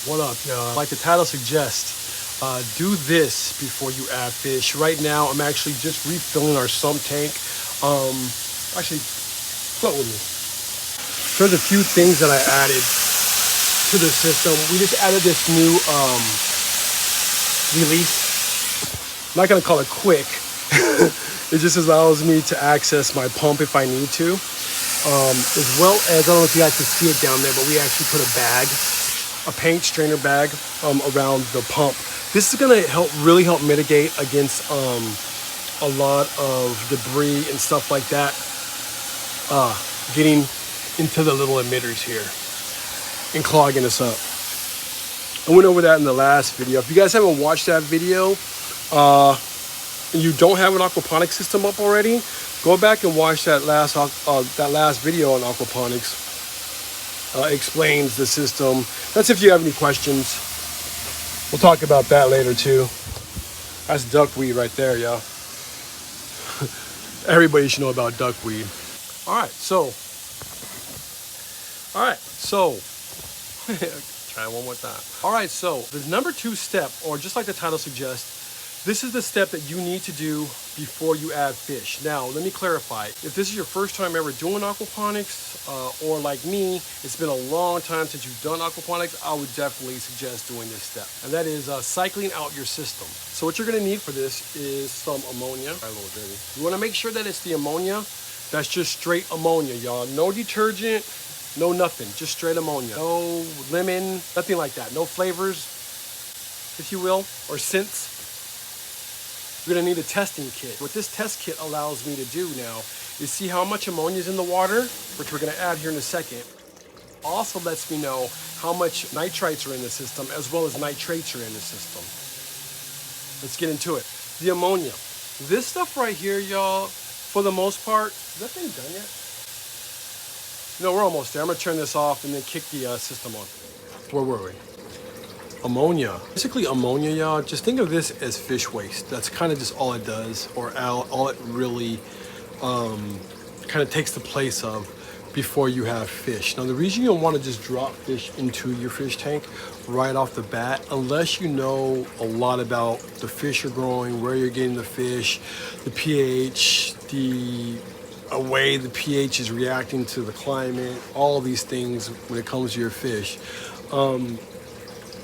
What up, y'all? Like the title suggests, do this before you add fish. Right now, I'm actually just refilling our sump tank. Actually, float with me. There's a few things that I added to the system. We just added this new release. I'm not gonna call it quick. It just allows me to access my pump if I need to. As well as, I don't know if you guys can see it down there, but we actually put a paint strainer bag around the pump. This is gonna really help mitigate against a lot of debris and stuff like that getting into the little emitters here and clogging us up. I went over that in the last video. If you guys haven't watched that video and you don't have an aquaponics system up already, go back and watch that last video on aquaponics. Explains the system. That's if you have any questions. We'll talk about that later too. That's duckweed right there, y'all. Everybody should know about duckweed. All right, so try it one more time. All right, so the number 2 step, or just like the title suggests, this is the step that you need to do before you add fish. Now, let me clarify. If this is your first time ever doing aquaponics, or like me, it's been a long time since you've done aquaponics, I would definitely suggest doing this step. And that is cycling out your system. So what you're gonna need for this is some ammonia. A little dirty. You wanna make sure that it's the ammonia that's just straight ammonia, y'all. No detergent, no nothing, just straight ammonia. No lemon, nothing like that. No flavors, if you will, or scents. You're gonna need a testing kit. What this test kit allows me to do now is see how much ammonia is in the water, which we're gonna add here in a second. Also lets me know how much nitrites are in the system, as well as nitrates are in the system. Let's get into it. The ammonia. This stuff right here, y'all, for the most part, is that thing done yet? No, we're almost there. I'm gonna turn this off and then kick the system on. Where were we? Ammonia. Basically ammonia, y'all, just think of this as fish waste. That's kind of just all it does, or all it really kind of takes the place of before you have fish. Now, the reason you don't want to just drop fish into your fish tank right off the bat, unless you know a lot about the fish you're growing, where you're getting the fish, the pH, the way the pH is reacting to the climate, all of these things when it comes to your fish.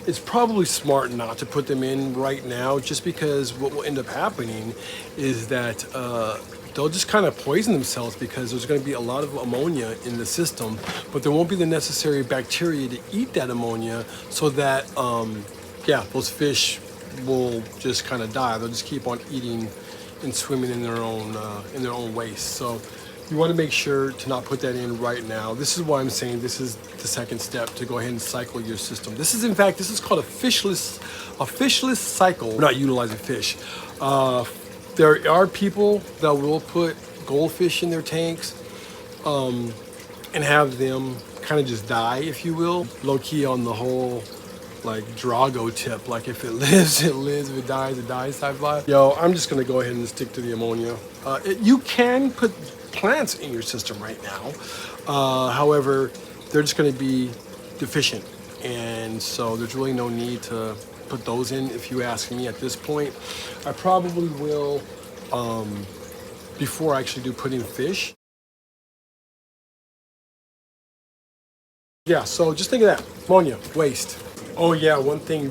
It's probably smart not to put them in right now, just because what will end up happening is that they'll just kind of poison themselves, because there's going to be a lot of ammonia in the system, but there won't be the necessary bacteria to eat that ammonia, so that those fish will just kind of die. They'll just keep on eating and swimming in their own waste. So you want to make sure to not put that in right now. This is why I'm saying this is the second step, to go ahead and cycle your system. This is, in fact, this is called a fishless cycle. We're not utilizing fish. There are people that will put goldfish in their tanks and have them kind of just die, if you will. Low key on the whole like Drago tip, like if it lives, it lives, if it dies type vibe. Yo, I'm just gonna go ahead and stick to the ammonia. You can put plants in your system right now. However, they're just going to be deficient, and so there's really no need to put those in, if you ask me at this point. I probably will before I actually do put in fish. Yeah, so just think of that. Ammonia, waste. Oh yeah, one thing,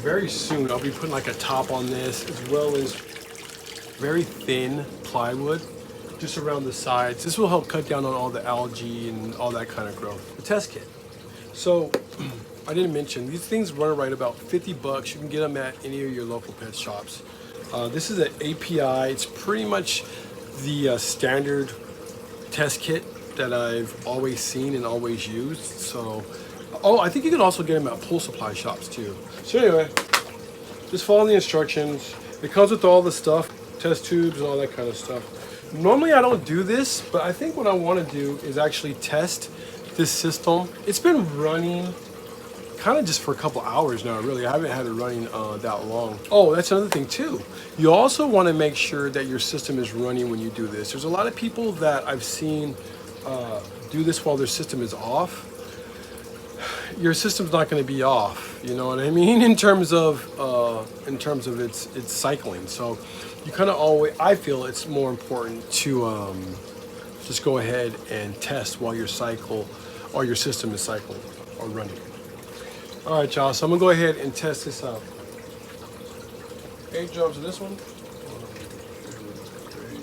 very soon I'll be putting like a top on this, as well as very thin plywood just around the sides. This will help cut down on all the algae and all that kind of growth. The test kit. So I didn't mention, these things run right about 50 bucks. You can get them at any of your local pet shops. This is an API. It's pretty much the standard test kit that I've always seen and always used. So, I think you can also get them at pool supply shops too. So anyway, just follow the instructions. It comes with all the stuff, test tubes and all that kind of stuff. Normally I don't do this, but I think what I want to do is actually test this system. It's been running kind of just for a couple hours now, really. I haven't had it running that long. Oh, that's another thing too. You also want to make sure that your system is running when you do this. There's a lot of people that I've seen do this while their system is off. your system's not going to be off. You know what I mean? In terms of its cycling. So you kind of always, I feel it's more important to just go ahead and test while your cycle or your system is cycling or running. All right, y'all. So I'm gonna go ahead and test this out. 8 drops of this one. 1, 2, 3,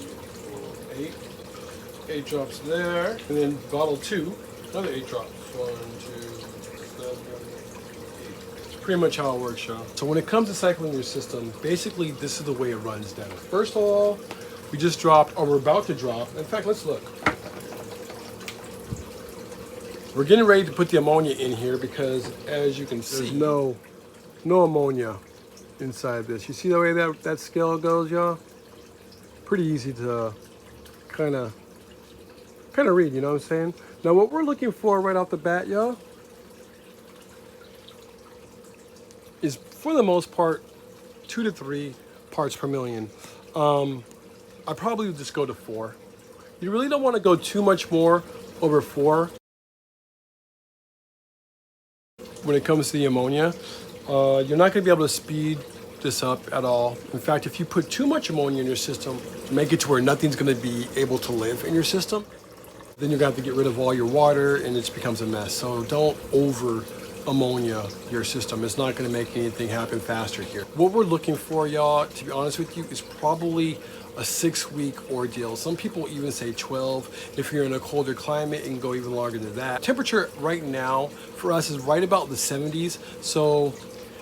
4, 8. 8 drops there, and then bottle 2, another 8 drops. 1, 2, 7, 8. It's pretty much how it works, y'all. So when it comes to cycling your system, basically this is the way it runs down. First of all, we just dropped, or we're about to drop. In fact, let's look. We're getting ready to put the ammonia in here because, as you can see, there's no ammonia inside this. You see the way that scale goes, y'all? Pretty easy to kind of read, you know what I'm saying? Now what we're looking for right off the bat, y'all, is for the most part 2 to 3 parts per million. I probably would just go to 4. You really don't want to go too much more over 4 when it comes to the ammonia. You're not going to be able to speed this up at all. In fact, if you put too much ammonia in your system, make it to where nothing's going to be able to live in your system, then you're going to have to get rid of all your water and it becomes a mess. So don't over ammonia your system. It's not going to make anything happen faster here. What we're looking for, y'all, to be honest with you, is probably a 6-week ordeal. Some people even say 12. If you're in a colder climate, it can go even longer than that. Temperature right now for us is right about the 70s. So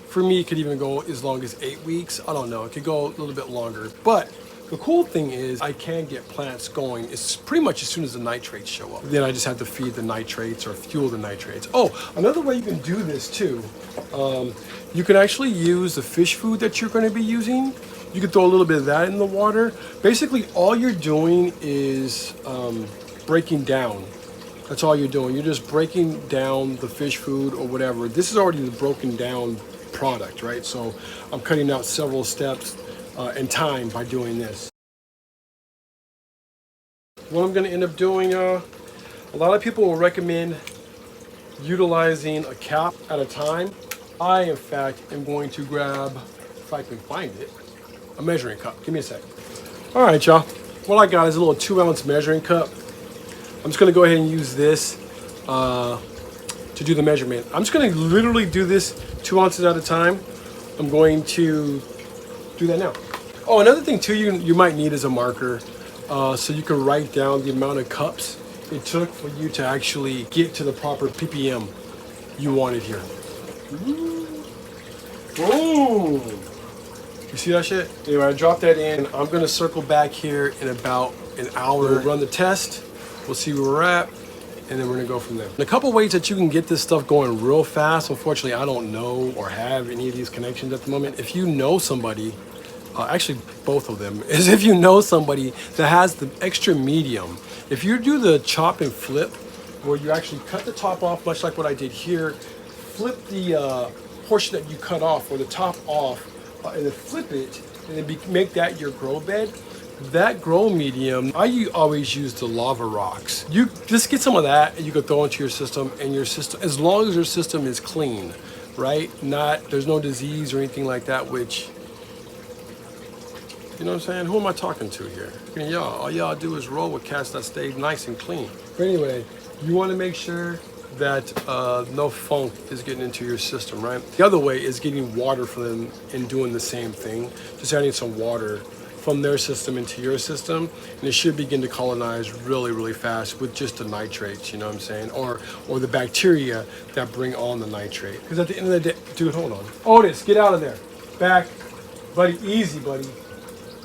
for me, it could even go as long as 8 weeks. I don't know. It could go a little bit longer. But the cool thing is I can get plants going. It's pretty much as soon as the nitrates show up. Then I just have to feed the nitrates or fuel the nitrates. Oh, another way you can do this too. You can actually use the fish food that you're going to be using. You can throw a little bit of that in the water. Basically, all you're doing is breaking down. That's all you're doing. You're just breaking down the fish food or whatever. This is already the broken down product, right? So I'm cutting out several steps and time by doing this. What I'm going to end up doing, a lot of people will recommend utilizing a cap at a time. I, in fact, am going to grab, if I can find it, a measuring cup. Give me a sec. All right, y'all. What I got is a little 2-ounce measuring cup. I'm just going to go ahead and use this to do the measurement. I'm just going to literally do this 2 ounces at a time. I'm going to do that now. Oh, another thing too, you might need is a marker, so you can write down the amount of cups it took for you to actually get to the proper ppm you wanted here. Boom! You see that shit? Anyway, I dropped that in. I'm gonna circle back here in about an hour. We'll run the test. We'll see where we're at, and then we're gonna go from there. And a couple ways that you can get this stuff going real fast. Unfortunately, I don't know or have any of these connections at the moment. If you know somebody, actually both of them, is if you know somebody that has the extra medium. If you do the chop and flip, where you actually cut the top off, much like what I did here, flip the portion that you cut off or the top off, and then flip it, and then make that your grow bed. That grow medium, I always use the lava rocks. You just get some of that and you can throw into your system, and your system, as long as your system is clean, right? There's no disease or anything like that, which, you know what I'm saying? Who am I talking to here? Y'all, all y'all do is roll with cats that stay nice and clean. But anyway, you want to make sure that no funk is getting into your system, right? The other way is getting water from them and doing the same thing. Just adding some water from their system into your system, and it should begin to colonize really, really fast with just the nitrates, you know what I'm saying? Or the bacteria that bring on the nitrate. Because at the end of the day, dude, hold on. Otis, get out of there. Back. Buddy, easy, buddy.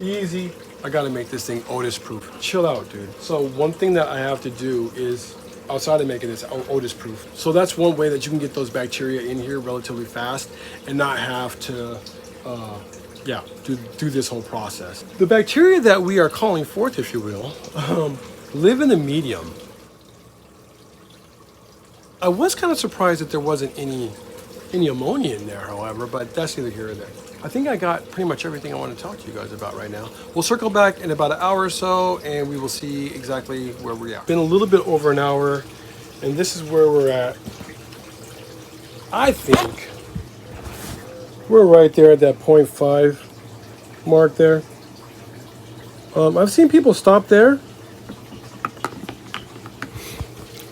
Easy. I gotta make this thing Otis proof. Chill out, dude. So one thing that I have to do is, outside of making this Otis proof, so that's one way that you can get those bacteria in here relatively fast and not have to do this whole process. The bacteria that we are calling forth, if you will, live in the medium. I was kind of surprised that there wasn't any ammonia in there, however, but that's neither here nor there. I think I got pretty much everything I want to talk to you guys about right now. We'll circle back in about an hour or so, and we will see exactly where we're at. Been a little bit over an hour, and this is where we're at I think we're right there at that 0.5 mark there. I've seen people stop there,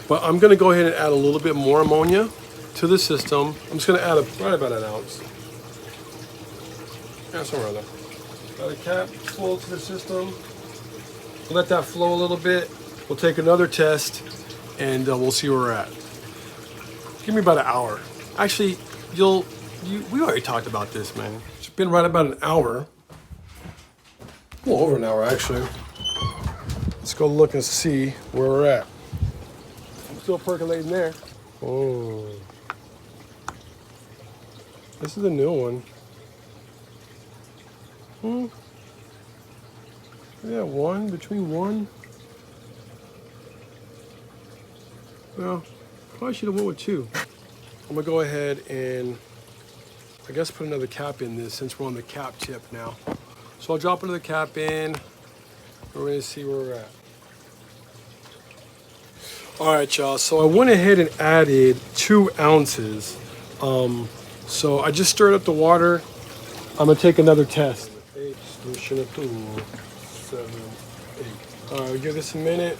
but I'm going to go ahead and add a little bit more ammonia to the system. I'm just going to add right about an ounce. Yeah, somewhere there. Add a capful to the system. Let that flow a little bit. We'll take another test, and we'll see where we're at. Give me about an hour. Actually, we already talked about this, man. It's been right about an hour. A little over an hour, actually. Let's go look and see where we're at. I'm still percolating there. Oh. This is a new one. Yeah, between one. Well, probably should have went with 2. I'm gonna go ahead and I guess put another cap in this since we're on the cap tip now. So I'll drop another cap in. We're gonna see where we're at. All right, y'all. So I went ahead and added 2 ounces. So I just stirred up the water. I'm gonna take another test. 8, solution of 2, 7, 8. All right, give this a minute.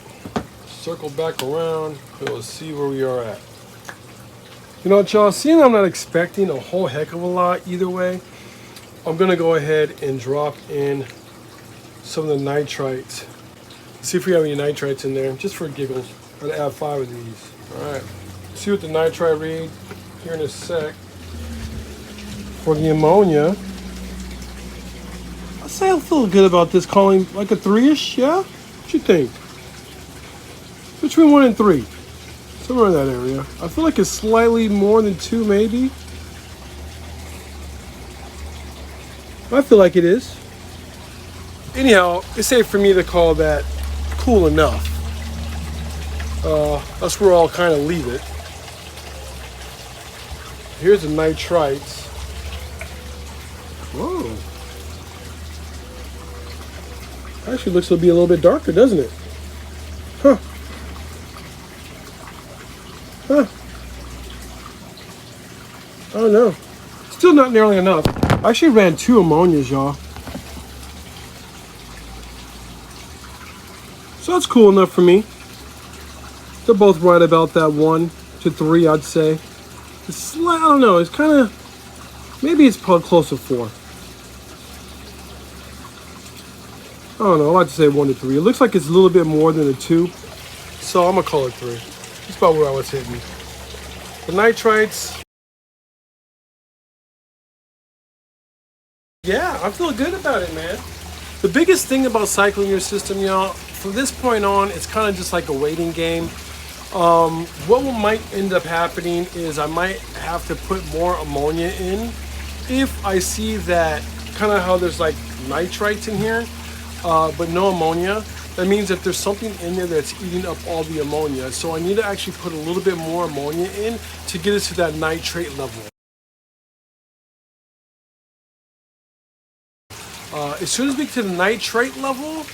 Circle back around, and we'll see where we are at. You know what, y'all? Seeing I'm not expecting a whole heck of a lot either way, I'm gonna go ahead and drop in some of the nitrites. See if we have any nitrites in there, just for giggles. I'm gonna add 5 of these. All right. See what the nitrite read here in a sec. For the ammonia, I'd say I feel good about this, calling like a 3-ish. Yeah, what you think? Between 1 and 3, somewhere in that area. I feel like it's slightly more than 2, maybe. I feel like it is. Anyhow, it's safe for me to call that cool enough. That's where I'll kind of leave it. Here's the nitrites. Whoa. Actually looks to be a little bit darker, doesn't it? Huh. Huh. I don't know. Still not nearly enough. I actually ran 2 ammonias, y'all. So that's cool enough for me. They're both right about that 1 to 3, I'd say. It's I don't know. It's kind of, maybe it's probably close to 4. I don't know. I like to say 1 to 3. It looks like it's a little bit more than a 2, so I'm gonna call it 3. That's about where I was hitting. The nitrites. Yeah, I feel good about it, man. The biggest thing about cycling your system, y'all, from this point on, it's kind of just like a waiting game. What might end up happening is I might have to put more ammonia in if I see that kind of how there's like nitrites in here, but no ammonia. That means that there's something in there that's eating up all the ammonia. So I need to actually put a little bit more ammonia in to get us to that nitrate level. As soon as we get to the nitrate level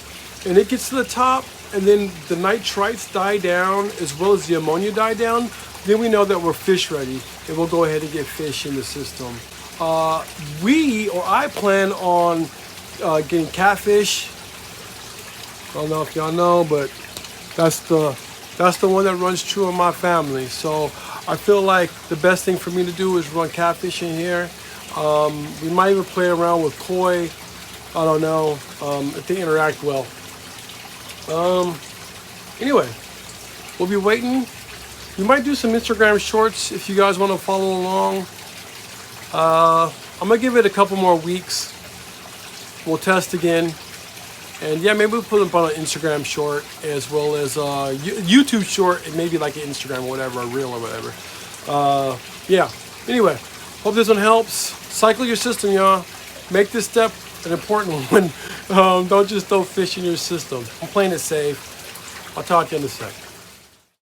and it gets to the top and then the nitrites die down as well as the ammonia die down, then we know that we're fish ready and we'll go ahead and get fish in the system. I plan on getting catfish. I don't know if y'all know, but that's the one that runs true in my family. So I feel like the best thing for me to do is run catfish in here. We might even play around with koi. I don't know if they interact well. Anyway, we'll be waiting. We might do some Instagram shorts if you guys want to follow along. I'm gonna give it a couple more weeks. We'll test again. And yeah, maybe we'll put them on an Instagram short as well as YouTube short and maybe like an Instagram or whatever, a reel or whatever. Yeah, anyway, hope this one helps. Cycle your system, y'all. Make this step an important one. Don't just throw fish in your system. I'm playing it safe. I'll talk to you in a sec.